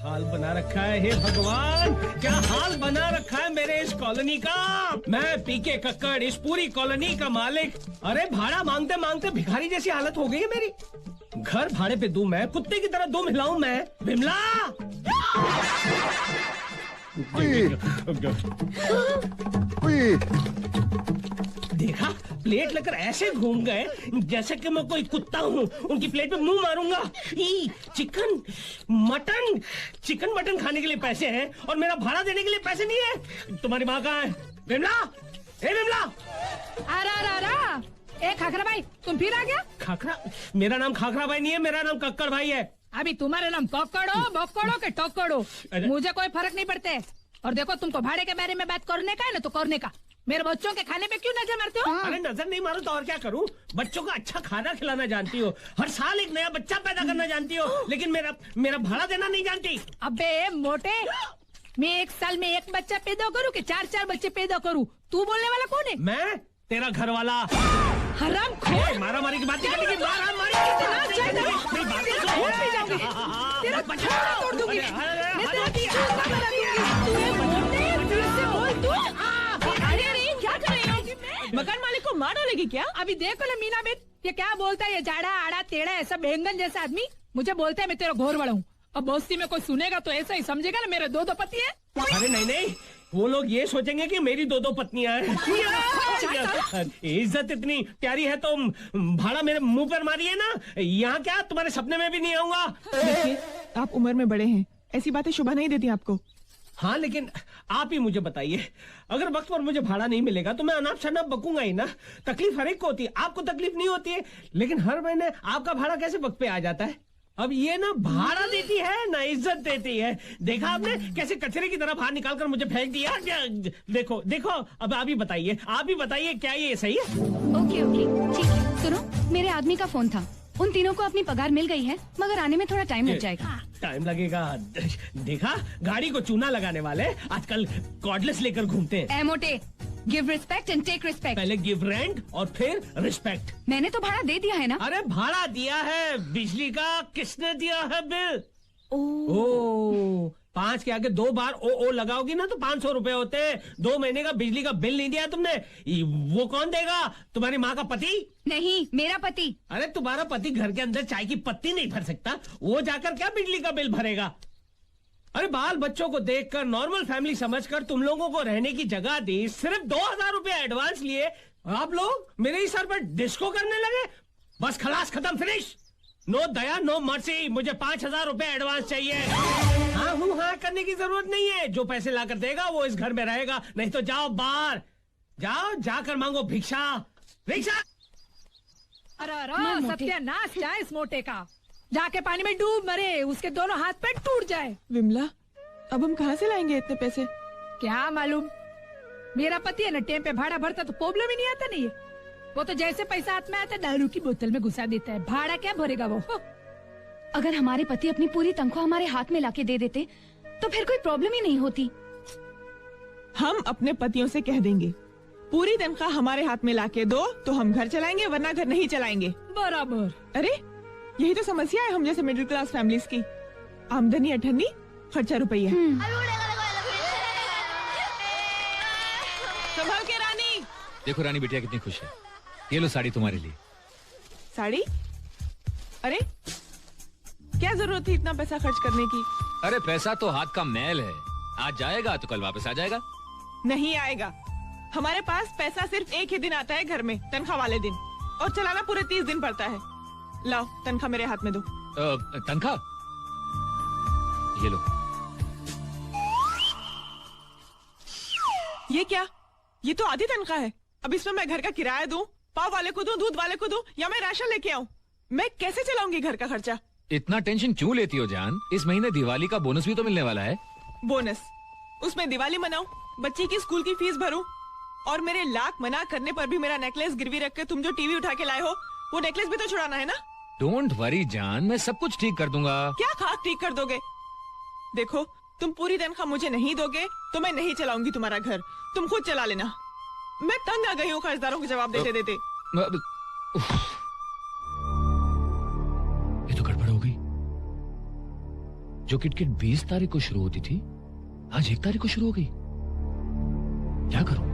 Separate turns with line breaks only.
हाल बना रखा है, हे भगवान, क्या हाल बना रखा है मेरे इस कॉलोनी का। मैं पीके कक्कड़, इस पूरी कॉलोनी का मालिक। अरे भाड़ा मांगते मांगते भिखारी जैसी हालत हो गई है मेरी। घर भाड़े पे दूं मैं, कुत्ते की तरह दूं हिलाऊं मैं। विमला देखा, प्लेट लेकर ऐसे घूम गए जैसे कि मैं कोई कुत्ता हूँ। उनकी प्लेट पे मुंह मारूंगा। चिकन मटन खाने के लिए पैसे हैं और मेरा भाड़ा देने के लिए पैसे नहीं है। तुम्हारी माँ कहाँ है? विमला, हे विमला।
ए खाखरा भाई, तुम फिर आ गया?
खाखरा? मेरा नाम खाखरा भाई नहीं है, मेरा नाम कक्कड़ भाई है।
अभी तुम्हारा नाम कक्कड़ो बक्कड़ो के टक्कड़ो, मुझे कोई फर्क नहीं पड़ते। और देखो, तुमको भाड़े के बारे में बात करने का है ना तो करने का। मेरे बच्चों के खाने पे क्यों नजर मारते हो?
अरे नजर नहीं मारो तो और क्या करूं? बच्चों को अच्छा खाना खिलाना जानती हो, हर साल एक नया बच्चा पैदा करना जानती हो, लेकिन मेरा भाड़ा देना नहीं जानती।
अबे मोटे, मैं एक साल में एक बच्चा पैदा करूं कि चार बच्चे पैदा करूं? तू बोलने वाला कौन है?
मैं, तेरा घर वाला।
हराम खोर।
मारा मारी की बात नहीं करनी,
तेरा बच्चा तोड़ दूंगी। मैं तेरा चूसा बना दूंगी। क्या कर रही हो?
मकान मालिक को मार डालेगी क्या?
अभी देखो ना मीना बेट, ये क्या बोलता है? ये जाड़ा आड़ा टेढ़ा ऐसा बैंगन जैसा आदमी मुझे बोलता है मैं तेरा घोर बड़ा हूँ। अब बस्ती में कोई सुनेगा तो ऐसा ही समझेगा ना मेरे दो पति है।
अरे नहीं, वो लोग ये सोचेंगे कि मेरी दो पत्नियां हैं। इज्जत इतनी प्यारी है तो भाड़ा मेरे मुंह पर मारिए ना। यहाँ क्या, तुम्हारे सपने में भी नहीं आऊंगा।
देखिए, आप उम्र में बड़े हैं, ऐसी बातें शोभा नहीं देती आपको।
हाँ, लेकिन आप ही मुझे बताइए, अगर वक्त पर मुझे भाड़ा नहीं मिलेगा तो मैं अनाप शनाप बकूंगा ही ना। तकलीफ हर एक को होती है, आपको तकलीफ नहीं होती है, लेकिन हर महीने आपका भाड़ा कैसे वक्त पे आ जाता है? अब ये ना भाड़ा देती है ना इज्जत देती है। देखा आपने कैसे कचरे की तरह बाहर निकाल कर मुझे फेंक दिया? देखो, अब आप ही बताइए क्या ये सही है?
ओके, ठीक है। सुनो, मेरे आदमी का फोन था। उन तीनों को अपनी पगार मिल गई है, मगर आने में थोड़ा टाइम लग जाएगा।
टाइम लगेगा? देखा, गाड़ी को चूना लगाने वाले आजकल कॉर्डलेस लेकर घूमते हैं।
A motto, give respect and take respect.
पहले गिव रेंट और फिर रिस्पेक्ट।
मैंने तो भाड़ा दे दिया है ना।
अरे भाड़ा दिया है, बिजली का किसने दिया है बिल? ओ 5 के आगे 2 बार ओ लगाओगी ना तो 500 रुपए होते हैं। 2 महीने का बिजली का बिल नहीं दिया तुमने, वो कौन देगा? तुम्हारी माँ का पति?
नहीं, मेरा पति।
अरे तुम्हारा पति घर के अंदर चाय की पत्ती नहीं भर सकता, वो जाकर क्या बिजली का बिल भरेगा? अरे बाल बच्चों को देखकर, नॉर्मल फैमिली समझकर तुम लोगों को रहने की जगह दी, सिर्फ 2000 रुपए एडवांस लिए, आप लोग मेरे ही सर पर डिस्को करने लगे। बस खलास, खत्म, फिनिश। नो दया नो मर्सी, मुझे 5000 रुपए एडवांस चाहिए। हाँ करने की जरूरत नहीं है, जो पैसे लाकर देगा वो इस घर में रहेगा, नहीं तो जाओ बाहर, जाकर मांगो भिक्षा।
अरे सत्यानाश जाए इस मोटे का, जाके पानी में डूब मरे, उसके दोनों हाथ पैर टूट जाए।
विमला, अब हम कहाँ से लाएंगे इतने पैसे?
क्या मालूम, मेरा पति है ना, टेम पे भाड़ा भरता तो प्रॉब्लम ही नहीं आता। नहीं, वो तो जैसे पैसा हाथ में आता दारू की बोतल में घुसा देता है। भाड़ा क्या भरेगा वो?
अगर हमारे पति अपनी पूरी तनख्वाह हमारे हाथ में लाके दे देते तो फिर कोई प्रॉब्लम ही नहीं होती।
हम अपने पतियों से कह देंगे पूरी तनख्वाह हमारे हाथ में लाके दो तो हम घर चलाएंगे, वरना घर नहीं चलाएंगे।
बराबर।
अरे यही तो समस्या है हम जैसे मिडिल क्लास फैमिलीज की। आमदनी 98, खर्चा रुपया। संभाल के रानी।
देखो रानी बिटिया कितनी खुश है, ये लो साड़ी तुम्हारे लिए।
साड़ी? अरे क्या जरूरत थी इतना पैसा खर्च करने की?
अरे पैसा तो हाथ का मैल है, आज जाएगा तो कल वापस आ जाएगा।
नहीं आएगा, हमारे पास पैसा सिर्फ एक ही दिन आता है घर में, तनख्वाह वाले दिन, और चलाना पूरे 30 दिन पड़ता है। लाओ तनख्वाह मेरे हाथ में दो।
तनख्वाह ये लो।
ये क्या? ये तो आधी तनख्वाह है। अब इसमें मैं घर का किराया दूं, पाव वाले को दूं, दूध वाले को दूं, या मैं राशन लेके आऊं? मैं कैसे चलाऊंगी घर का खर्चा?
इतना टेंशन क्यों लेती हो जान? इस महीने दिवाली का बोनस भी तो मिलने वाला है।
बोनस? उसमें दिवाली मनाऊं, बच्ची की स्कूल की फीस भरूं, और मेरे लाख मना करने पर भी मेरा नेकलेस गिरवी रख के तुम जो टीवी उठा के लाए हो वो नेकलेस भी तो छुड़ाना है ना?
डोंट वरी जान, मैं सब कुछ ठीक कर दूंगा।
क्या खाक ठीक कर दोगे? देखो, तुम पूरी तनख्वाह मुझे नहीं दोगे तो मैं नहीं चलाऊंगी तुम्हारा घर, तुम खुद चला लेना। मैं तंग आ गई हूँ कर्जदारों को जवाब देते देते।
ये तो गड़बड़ हो गई। जो किटकिट 20 तारीख को शुरू होती थी आज 1 तारीख को शुरू हो गई। क्या करूं?